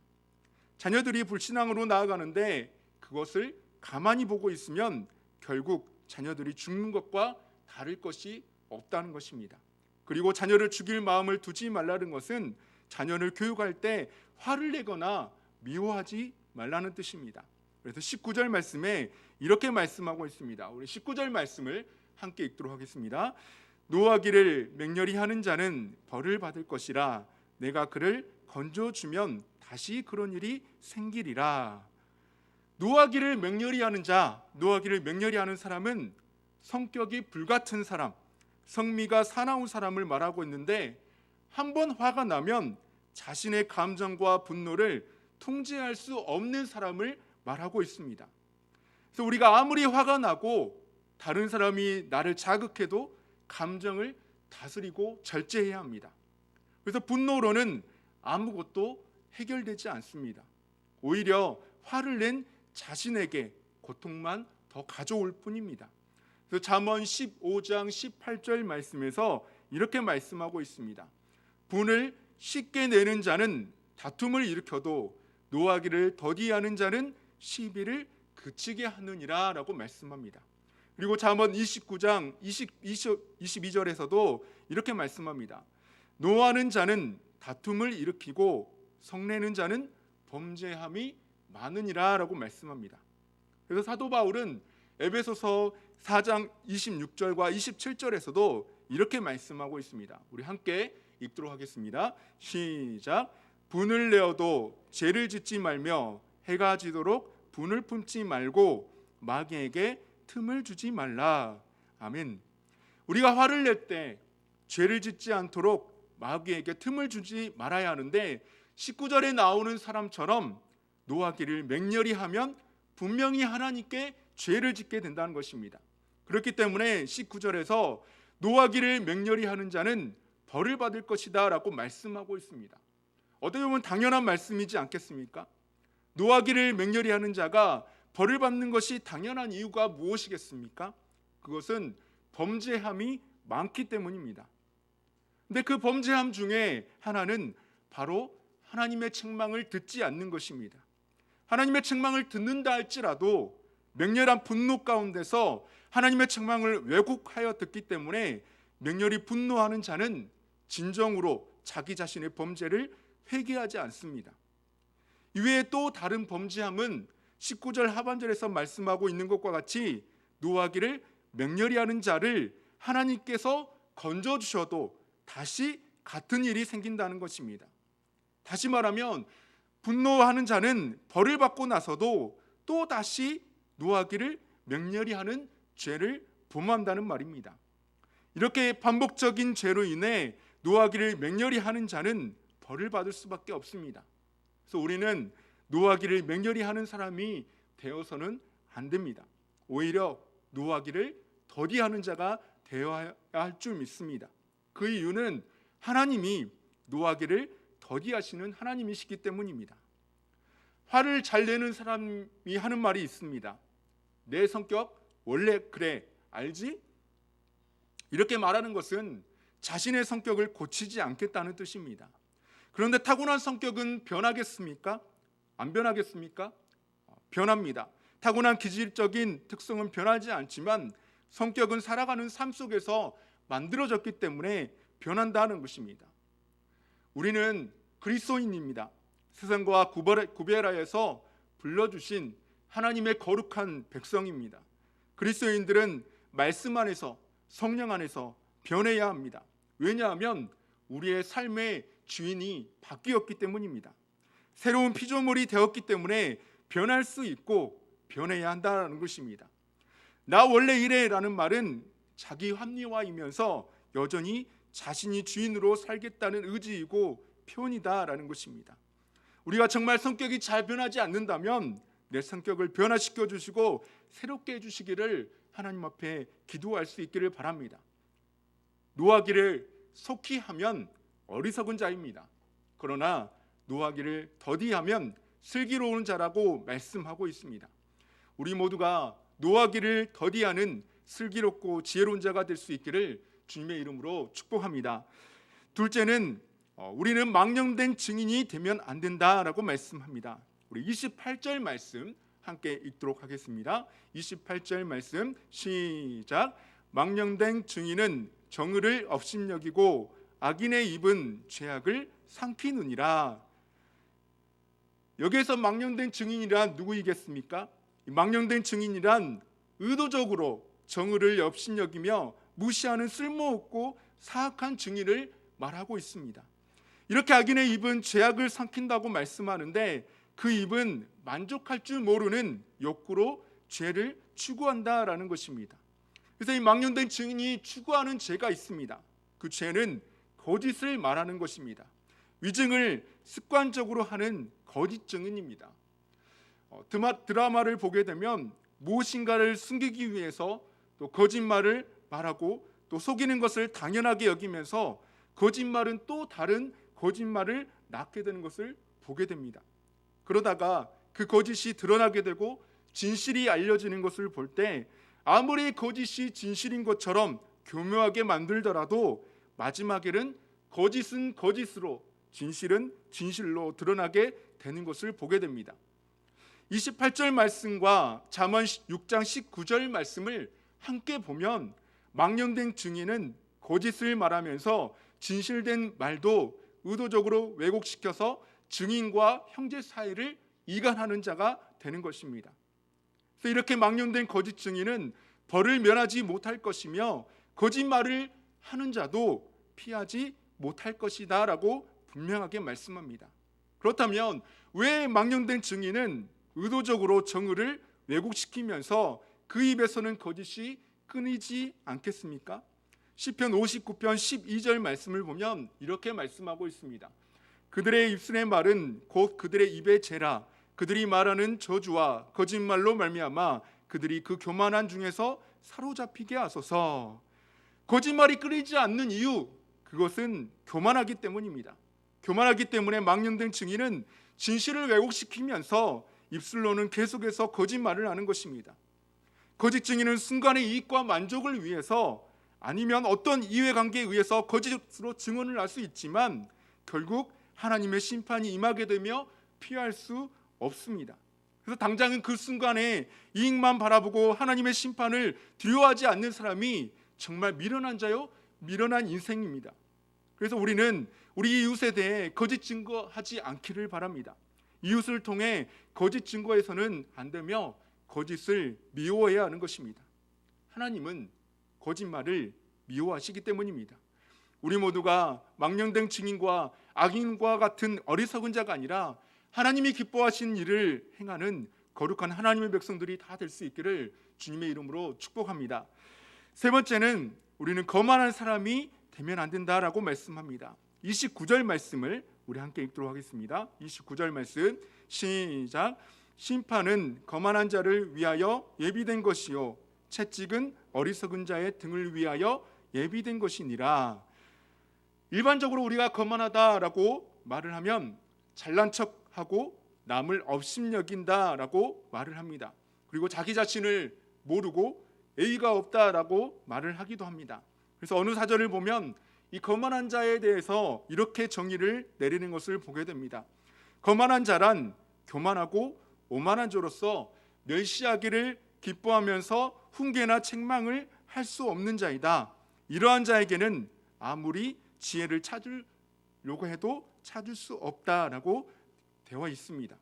자녀들이 불신앙으로 나아가는데 그것을 가만히 보고 있으면 결국 자녀들이 죽는 것과 다를 것이 없다는 것입니다. 그리고 자녀를 죽일 마음을 두지 말라는 것은 자녀를 교육할 때 화를 내거나 미워하지 말라는 뜻입니다. 그래서 19절 말씀에 이렇게 말씀하고 있습니다. 우리 19절 말씀을 함께 읽도록 하겠습니다. 노하기를 맹렬히 하는 자는 벌을 받을 것이라 내가 그를 건져주면 다시 그런 일이 생기리라. 노하기를 맹렬히 하는 자, 노하기를 맹렬히 하는 사람은 성격이 불같은 사람, 성미가 사나운 사람을 말하고 있는데 한 번 화가 나면 자신의 감정과 분노를 통제할 수 없는 사람을 말하고 있습니다. 그래서 우리가 아무리 화가 나고 다른 사람이 나를 자극해도 감정을 다스리고 절제해야 합니다. 그래서 분노로는 아무것도 해결되지 않습니다. 오히려 화를 낸 자신에게 고통만 더 가져올 뿐입니다. 그래서 잠언 15장 18절 말씀에서 이렇게 말씀하고 있습니다. 분을 쉽게 내는 자는 다툼을 일으켜도 노하기를 더디하는 자는 시비를 그치게 하느니라 라고 말씀합니다. 그리고 잠언 29장 22절에서도 이렇게 말씀합니다. 노하는 자는 다툼을 일으키고 성내는 자는 범죄함이 많으니라 라고 말씀합니다. 그래서 사도 바울은 에베소서 4장 26절과 27절에서도 이렇게 말씀하고 있습니다. 우리 함께 읽도록 하겠습니다. 시작. 분을 내어도 죄를 짓지 말며 해가 지도록 분을 품지 말고 마귀에게 틈을 주지 말라. 아멘. 우리가 화를 낼 때 죄를 짓지 않도록 마귀에게 틈을 주지 말아야 하는데 19절에 나오는 사람처럼 노하기를 맹렬히 하면 분명히 하나님께 죄를 짓게 된다는 것입니다. 그렇기 때문에 19절에서 노하기를 맹렬히 하는 자는 벌을 받을 것이다 라고 말씀하고 있습니다. 어떻게 보면 당연한 말씀이지 않겠습니까? 노하기를 맹렬히 하는 자가 벌을 받는 것이 당연한 이유가 무엇이겠습니까? 그것은 범죄함이 많기 때문입니다. 근데 그 범죄함 중에 하나는 바로 하나님의 책망을 듣지 않는 것입니다. 하나님의 책망을 듣는다 할지라도 맹렬한 분노 가운데서 하나님의 책망을 왜곡하여 듣기 때문에 맹렬히 분노하는 자는 진정으로 자기 자신의 범죄를 회개하지 않습니다. 이외에 또 다른 범죄함은 19절 하반절에서 말씀하고 있는 것과 같이 노하기를 맹렬히 하는 자를 하나님께서 건져주셔도 다시 같은 일이 생긴다는 것입니다. 다시 말하면 분노하는 자는 벌을 받고 나서도 또 다시 노하기를 맹렬히 하는 죄를 범한다는 말입니다. 이렇게 반복적인 죄로 인해 노하기를 맹렬히 하는 자는 벌을 받을 수밖에 없습니다. 그래서 우리는 노하기를 맹렬히 하는 사람이 되어서는 안 됩니다. 오히려 노하기를 더디하는 자가 되어야 할 줄 믿습니다. 그 이유는 하나님이 노하기를 더디하시는 하나님이시기 때문입니다. 화를 잘 내는 사람이 하는 말이 있습니다. 내 성격 원래 그래 알지? 이렇게 말하는 것은 자신의 성격을 고치지 않겠다는 뜻입니다. 그런데 타고난 성격은 변하겠습니까? 안 변하겠습니까? 변합니다. 타고난 기질적인 특성은 변하지 않지만 성격은 살아가는 삶 속에서 만들어졌기 때문에 변한다는 것입니다. 우리는 그리스도인입니다. 세상과 구별하여서 불러주신 하나님의 거룩한 백성입니다. 그리스도인들은 말씀 안에서 성령 안에서 변해야 합니다. 왜냐하면 우리의 삶의 주인이 바뀌었기 때문입니다. 새로운 피조물이 되었기 때문에 변할 수 있고 변해야 한다는 것입니다. 나 원래 이래 라는 말은 자기 합리화이면서 여전히 자신이 주인으로 살겠다는 의지이고 표현이다라는 것입니다. 우리가 정말 성격이 잘 변하지 않는다면 내 성격을 변화시켜 주시고 새롭게 해주시기를 하나님 앞에 기도할 수 있기를 바랍니다. 노하기를 속히 하면 어리석은 자입니다. 그러나 노하기를 더디하면 슬기로운 자라고 말씀하고 있습니다. 우리 모두가 노하기를 더디하는 슬기롭고 지혜로운 자가 될 수 있기를 주님의 이름으로 축복합니다. 둘째는 우리는 망령된 증인이 되면 안 된다라고 말씀합니다. 우리 28절 말씀 함께 읽도록 하겠습니다. 28절 말씀 시작. 망령된 증인은 정의를 업신여기고 악인의 입은 죄악을 삼키느니라. 여기에서 망령된 증인이란 누구이겠습니까? 망령된 증인이란 의도적으로 정의를 업신여기며 무시하는 쓸모없고 사악한 증인을 말하고 있습니다. 이렇게 악인의 입은 죄악을 삼킨다고 말씀하는데 그 입은 만족할 줄 모르는 욕구로 죄를 추구한다라는 것입니다. 그래서 이 망령된 증인이 추구하는 죄가 있습니다. 그 죄는 거짓을 말하는 것입니다. 위증을 습관적으로 하는 거짓 증인입니다. 드라마를 보게 되면 무엇인가를 숨기기 위해서 또 거짓말을 말하고 또 속이는 것을 당연하게 여기면서 거짓말은 또 다른 거짓말을 낳게 되는 것을 보게 됩니다. 그러다가 그 거짓이 드러나게 되고 진실이 알려지는 것을 볼 때 아무리 거짓이 진실인 것처럼 교묘하게 만들더라도 마지막에는 거짓은 거짓으로 진실은 진실로 드러나게 되는 것을 보게 됩니다. 28절 말씀과 잠언 6장 19절 말씀을 함께 보면 망령된 증인은 거짓을 말하면서 진실된 말도 의도적으로 왜곡시켜서 증인과 형제 사이를 이간하는 자가 되는 것입니다. 그래서 이렇게 망령된 거짓 증인은 벌을 면하지 못할 것이며 거짓말을 하는 자도 피하지 못할 것이다 라고 분명하게 말씀합니다. 그렇다면 왜 망령된 증인은 의도적으로 정의를 왜곡시키면서 그 입에서는 거짓이 끊이지 않겠습니까? 시편 59편 12절 말씀을 보면 이렇게 말씀하고 있습니다. 그들의 입술의 말은 곧 그들의 입의 죄라. 그들이 말하는 저주와 거짓말로 말미암아 그들이 그 교만한 중에서 사로잡히게 하소서. 거짓말이 끊이지 않는 이유, 그것은 교만하기 때문입니다. 교만하기 때문에 망령된 증인은 진실을 왜곡시키면서 입술로는 계속해서 거짓말을 하는 것입니다. 거짓 증인은 순간의 이익과 만족을 위해서 아니면 어떤 이해관계에 의해서 거짓으로 증언을 할 수 있지만 결국 하나님의 심판이 임하게 되며 피할 수 없습니다. 그래서 당장은 그 순간에 이익만 바라보고 하나님의 심판을 두려워하지 않는 사람이 정말 미련한 자요, 미련한 인생입니다. 그래서 우리는 우리 이웃에 대해 거짓 증거하지 않기를 바랍니다. 이웃을 통해 거짓 증거해서는 안 되며 거짓을 미워해야 하는 것입니다. 하나님은 거짓말을 미워하시기 때문입니다. 우리 모두가 망령된 증인과 악인과 같은 어리석은 자가 아니라 하나님이 기뻐하시는 일을 행하는 거룩한 하나님의 백성들이 다 될 수 있기를 주님의 이름으로 축복합니다. 세 번째는 우리는 거만한 사람이 되면 안 된다라고 말씀합니다. 29절 말씀을 우리 함께 읽도록 하겠습니다. 29절 말씀 시작. 심판은 거만한 자를 위하여 예비된 것이요 채찍은 어리석은 자의 등을 위하여 예비된 것이니라. 일반적으로 우리가 거만하다라고 말을 하면 잘난 척하고 남을 업신여긴다라고 말을 합니다. 그리고 자기 자신을 모르고 예의가 없다라고 말을 하기도 합니다. 그래서 어느 사절을 보면 이 거만한 자에 대해서 이렇게 정의를 내리는 것을 보게 됩니다. 거만한 자란 교만하고 오만한 자로서 멸시하기를 기뻐하면서 훈계나 책망을 할 수 없는 자이다. 이러한 자에게는 아무리 지혜를 찾으려고 해도 찾을 수 없다라고 되어 있습니다.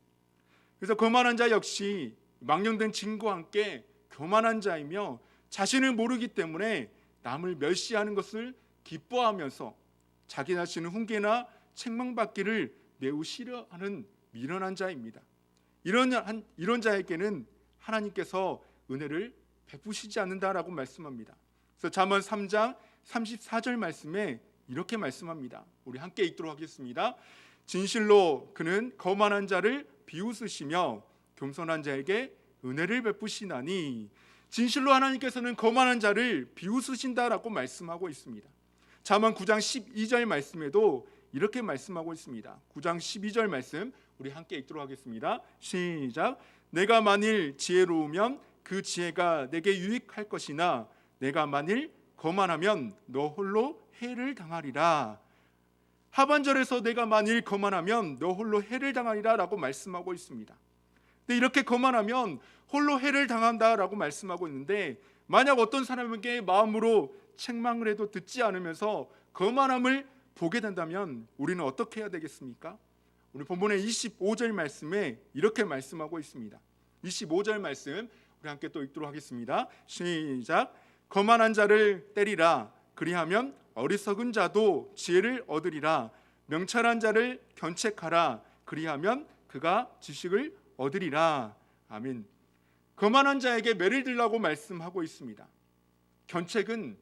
그래서 거만한 자 역시 망령된 증거와 함께 교만한 자이며 자신을 모르기 때문에 남을 멸시하는 것을 기뻐하면서 자기 자신은 훈계나 책망받기를 매우 싫어하는 미련한 자입니다. 이런 자에게는 하나님께서 은혜를 베푸시지 않는다라고 말씀합니다. 그래서 잠언 3장 34절 말씀에 이렇게 말씀합니다. 우리 함께 읽도록 하겠습니다. 진실로 그는 거만한 자를 비웃으시며 겸손한 자에게 은혜를 베푸시나니. 진실로 하나님께서는 거만한 자를 비웃으신다라고 말씀하고 있습니다. 잠언 9장 12절 말씀에도 이렇게 말씀하고 있습니다. 9장 12절 말씀 우리 함께 읽도록 하겠습니다. 시작. 내가 만일 지혜로우면 그 지혜가 내게 유익할 것이나 내가 만일 거만하면 너 홀로 해를 당하리라. 하반절에서 내가 만일 거만하면 너 홀로 해를 당하리라 라고 말씀하고 있습니다. 근데 이렇게 거만하면 홀로 해를 당한다라고 말씀하고 있는데, 만약 어떤 사람에게 마음으로 책망을 해도 듣지 않으면서 거만함을 보게 된다면 우리는 어떻게 해야 되겠습니까? 우리 본문의 25절 말씀에 이렇게 말씀하고 있습니다. 25절 말씀 우리 함께 또 읽도록 하겠습니다. 시작. 거만한 자를 때리라. 그리하면 어리석은 자도 지혜를 얻으리라. 명철한 자를 견책하라. 그리하면 그가 지식을 얻으리라. 아멘. 거만한 자에게 매를 들라고 말씀하고 있습니다. 견책은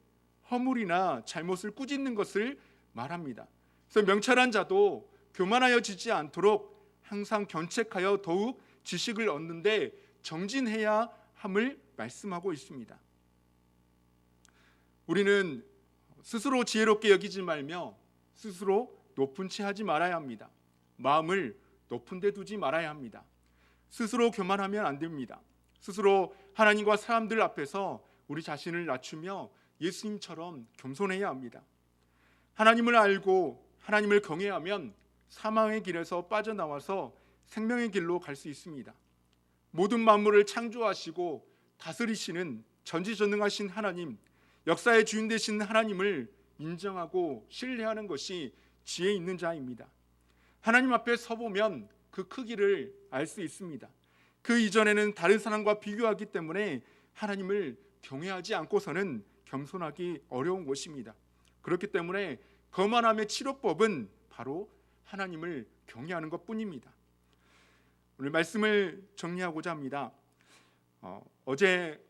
허물이나 잘못을 꾸짖는 것을 말합니다. 그래서 명철한 자도 교만하여지지 않도록 항상 견책하여 더욱 지식을 얻는데 정진해야 함을 말씀하고 있습니다. 우리는 스스로 지혜롭게 여기지 말며 스스로 높은 채 하지 말아야 합니다. 마음을 높은 데 두지 말아야 합니다. 스스로 교만하면 안 됩니다. 스스로 하나님과 사람들 앞에서 우리 자신을 낮추며 예수님처럼 겸손해야 합니다. 하나님을 알고 하나님을 경외하면 사망의 길에서 빠져나와서 생명의 길로 갈 수 있습니다. 모든 만물을 창조하시고 다스리시는 전지전능하신 하나님, 역사의 주인 되신 하나님을 인정하고 신뢰하는 것이 지혜 있는 자입니다. 하나님 앞에 서보면 그 크기를 알 수 있습니다. 그 이전에는 다른 사람과 비교하기 때문에 하나님을 경외하지 않고서는 겸손하기 어려운 것입니다. 그렇기 때문에 거만함의 치료법은 바로 하나님을 경외하는 것뿐입니다. 오늘 말씀을 정리하고자 합니다. 어제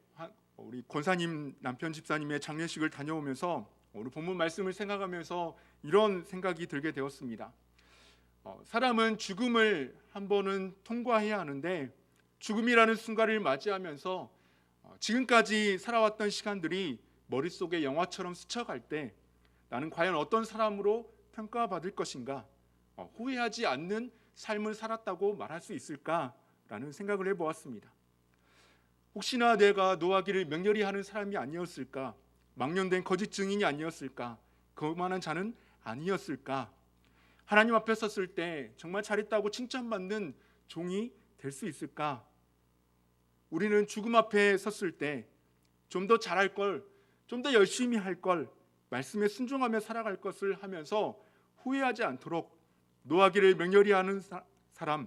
우리 권사님 남편 집사님의 장례식을 다녀오면서 오늘 본문 말씀을 생각하면서 이런 생각이 들게 되었습니다. 사람은 죽음을 한 번은 통과해야 하는데 죽음이라는 순간을 맞이하면서 지금까지 살아왔던 시간들이 머릿속에 영화처럼 스쳐갈 때 나는 과연 어떤 사람으로 평가받을 것인가, 후회하지 않는 삶을 살았다고 말할 수 있을까라는 생각을 해보았습니다. 혹시나 내가 노하기를 맹렬히 하는 사람이 아니었을까, 망령된 거짓 증인이 아니었을까, 거만한 자는 아니었을까, 하나님 앞에 섰을 때 정말 잘했다고 칭찬받는 종이 될 수 있을까? 우리는 죽음 앞에 섰을 때 좀 더 잘할 걸, 좀 더 열심히 할 걸, 말씀에 순종하며 살아갈 것을 하면서 후회하지 않도록 노하기를 맹렬히 하는 사람,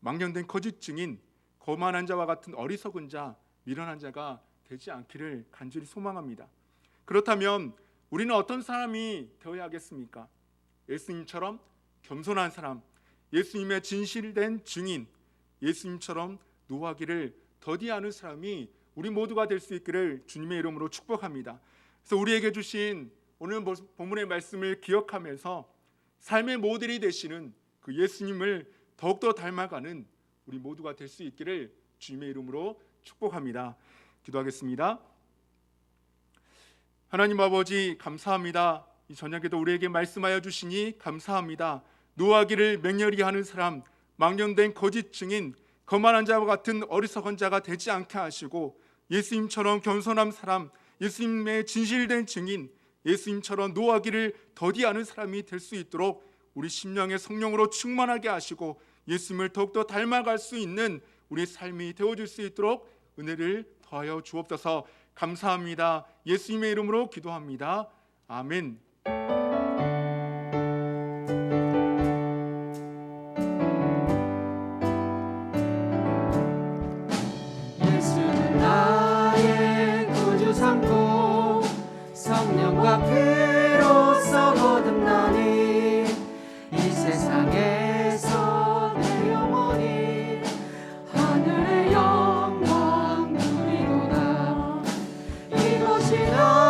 망령된 거짓 증인, 거만한 자와 같은 어리석은 자, 미련한 자가 되지 않기를 간절히 소망합니다. 그렇다면 우리는 어떤 사람이 되어야 하겠습니까? 예수님처럼 겸손한 사람, 예수님의 진실된 증인, 예수님처럼 노하기를 더디하는 사람이 우리 모두가 될 수 있기를 주님의 이름으로 축복합니다. 그래서 우리에게 주신 오늘 본문의 말씀을 기억하면서 삶의 모델이 되시는 그 예수님을 더욱더 닮아가는 우리 모두가 될 수 있기를 주님의 이름으로 축복합니다. 기도하겠습니다. 하나님 아버지, 감사합니다. 이 저녁에도 우리에게 말씀하여 주시니 감사합니다. 노하기를 맹렬히 하는 사람, 망령된 거짓 증인, 거만한 자와 같은 어리석은 자가 되지 않게 하시고 예수님처럼 겸손한 사람, 예수님의 진실된 증인, 예수님처럼 노하기를 더디하는 사람이 될 수 있도록 우리 심령의 성령으로 충만하게 하시고 예수님을 더욱더 닮아갈 수 있는 우리 삶이 되어줄 수 있도록 은혜를 더하여 주옵소서. 감사합니다. 예수님의 이름으로 기도합니다. 아멘. 예수는 나의 구주 삼고 성령과 피로써 거듭나니 이 세상에서 내 영혼이 하늘의 영광 누리도다. 이것이 나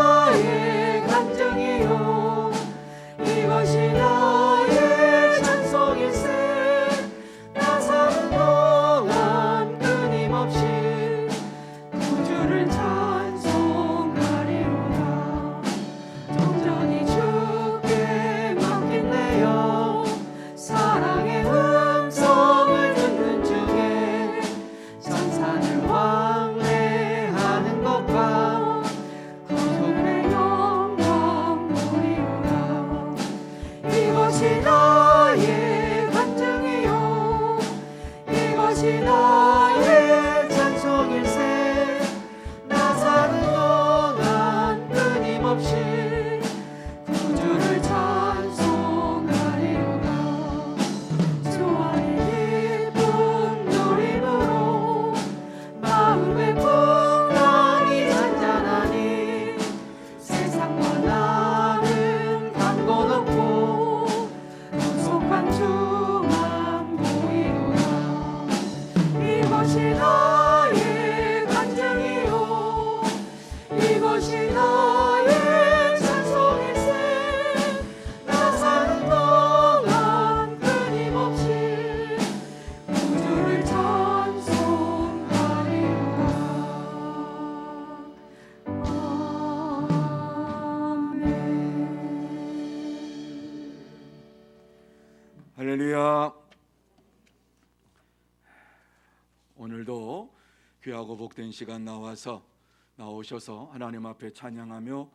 귀하고 복된 시간 나오셔서 하나님 앞에 찬양하며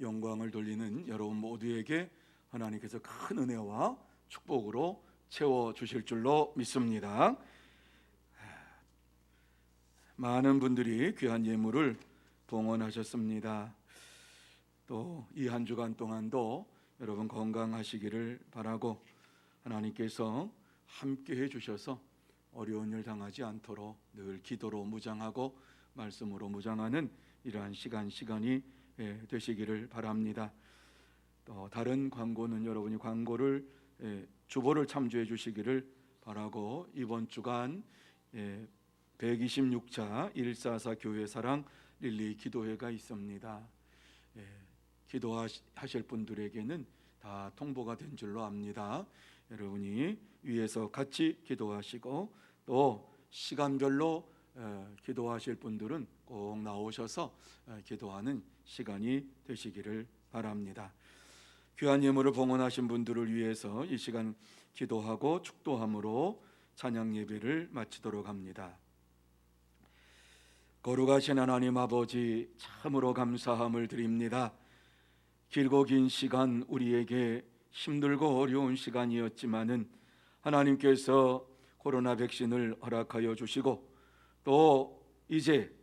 영광을 돌리는 여러분 모두에게 하나님께서 큰 은혜와 축복으로 채워 주실 줄로 믿습니다. 많은 분들이 귀한 예물을 봉헌하셨습니다. 또 이 한 주간 동안도 여러분 건강하시기를 바라고 하나님께서 함께 해주셔서 어려운 일 당하지 않도록 늘 기도로 무장하고 말씀으로 무장하는 이러한 시간이 되시기를 바랍니다. 또 다른 광고는 여러분이 광고를 주보를 참조해 주시기를 바라고, 이번 주간 126차 144 교회 사랑 릴레이 기도회가 있습니다. 기도하실 분들에게는 다 통보가 된 줄로 압니다. 여러분이 위에서 같이 기도하시고 또 시간별로 기도하실 분들은 꼭 나오셔서 기도하는 시간이 되시기를 바랍니다. 귀한 예물을 봉헌하신 분들을 위해서 이 시간 기도하고 축도함으로 찬양 예배를 마치도록 합니다. 거룩하신 하나님 아버지, 참으로 감사함을 드립니다. 길고 긴 시간 우리에게 힘들고 어려운 시간이었지만은 하나님께서 코로나 백신을 허락하여 주시고 또 이제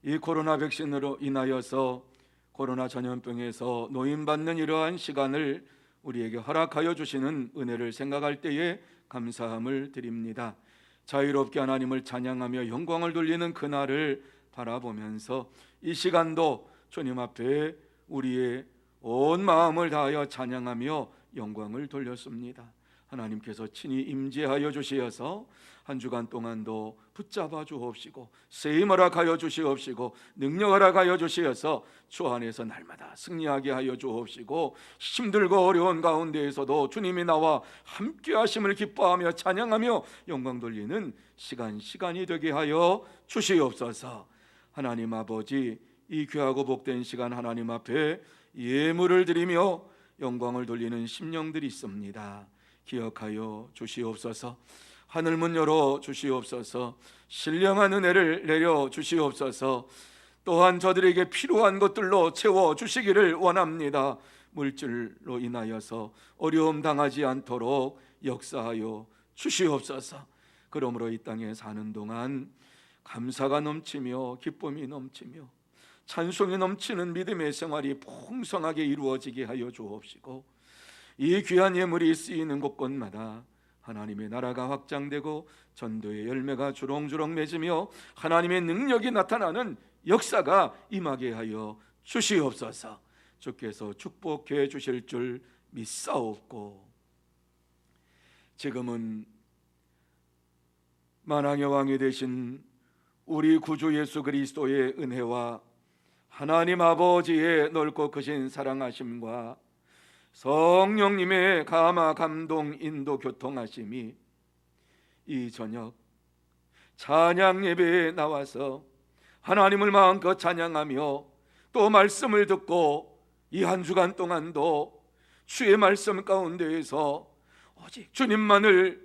이 코로나 백신으로 인하여서 코로나 전염병에서 노임받는 이러한 시간을 우리에게 허락하여 주시는 은혜를 생각할 때에 감사함을 드립니다. 자유롭게 하나님을 찬양하며 영광을 돌리는 그날을 바라보면서 이 시간도 주님 앞에 우리의 온 마음을 다하여 찬양하며 영광을 돌렸습니다. 하나님께서 친히 임재하여 주시어서 한 주간 동안도 붙잡아 주옵시고 세임 허락하여 주시옵시고 능력 허락하여 주시어서 주 안에서 날마다 승리하게 하여 주옵시고 힘들고 어려운 가운데에서도 주님이 나와 함께 하심을 기뻐하며 찬양하며 영광 돌리는 시간이 되게 하여 주시옵소서. 하나님 아버지, 이 귀하고 복된 시간 하나님 앞에 예물을 드리며 영광을 돌리는 심령들이 있습니다. 기억하여 주시옵소서. 하늘문 열어 주시옵소서. 신령한 은혜를 내려 주시옵소서. 또한 저들에게 필요한 것들로 채워 주시기를 원합니다. 물질로 인하여서 어려움 당하지 않도록 역사하여 주시옵소서. 그러므로 이 땅에 사는 동안 감사가 넘치며 기쁨이 넘치며 찬송이 넘치는 믿음의 생활이 풍성하게 이루어지게 하여 주옵시고 이 귀한 예물이 쓰이는 곳곳마다 하나님의 나라가 확장되고 전도의 열매가 주렁주렁 맺으며 하나님의 능력이 나타나는 역사가 임하게 하여 주시옵소서. 주께서 축복해 주실 줄 믿사옵고 지금은 만왕의 왕이 되신 우리 구주 예수 그리스도의 은혜와 하나님 아버지의 넓고 크신 사랑하심과 성령님의 감화 감동 인도 교통하심이 이 저녁 찬양 예배에 나와서 하나님을 마음껏 찬양하며 또 말씀을 듣고 이 한 주간 동안도 주의 말씀 가운데에서 오직 주님만을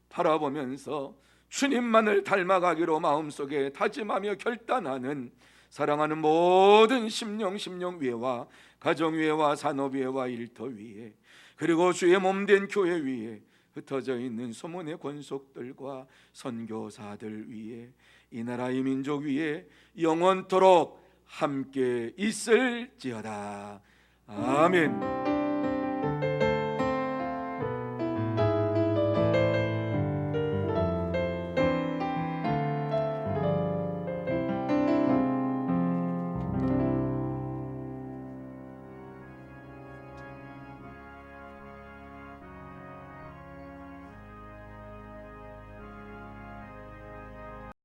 바라보면서 주님만을 닮아가기로 마음속에 다짐하며 결단하는 사랑하는 모든 심령 위에와 가정 위에와 산업 위에와 일터 위에 그리고 주의 몸된 교회 위에 흩어져 있는 소문의 권속들과 선교사들 위에 이 나라의 민족 위에 영원토록 함께 있을지어다. 아멘.